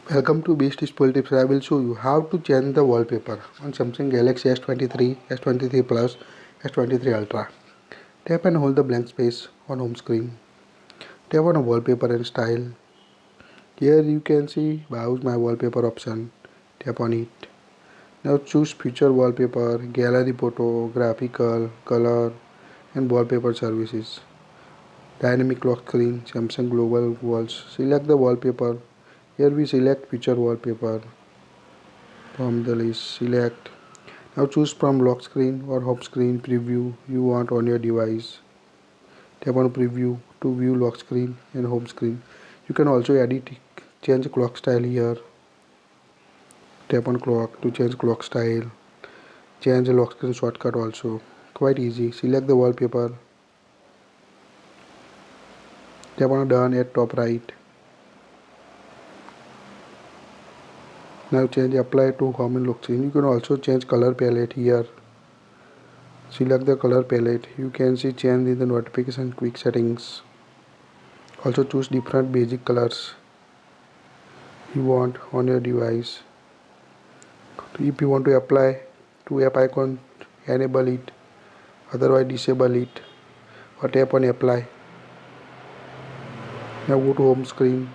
Welcome to BestusefulTips. I will show you how to change the wallpaper on Samsung Galaxy S23, S23 Plus, S23 Ultra. Tap and hold the blank space on home screen. Tap on a wallpaper and style. Here you can see browse my wallpaper option. Tap on it. Now choose feature wallpaper, gallery photo, graphical, color and wallpaper services. Dynamic lock screen, Samsung global walls. Select the wallpaper. Here we select feature wallpaper. From the list, select. Now choose from lock screen or home screen preview you want on your device. Tap on preview to view lock screen and home screen. You can also edit, change clock style here. Tap on clock to change clock style. Change the lock screen shortcut also. Quite easy. Select the wallpaper. Tap on done at top right. Now change apply to home and lock screen. You can also change color palette here. Select the color palette. You can see change in the notification quick settings. Also choose different basic colors you want on your device. If you want to apply to app icon, enable it, otherwise disable it or tap on apply. Now go to home screen.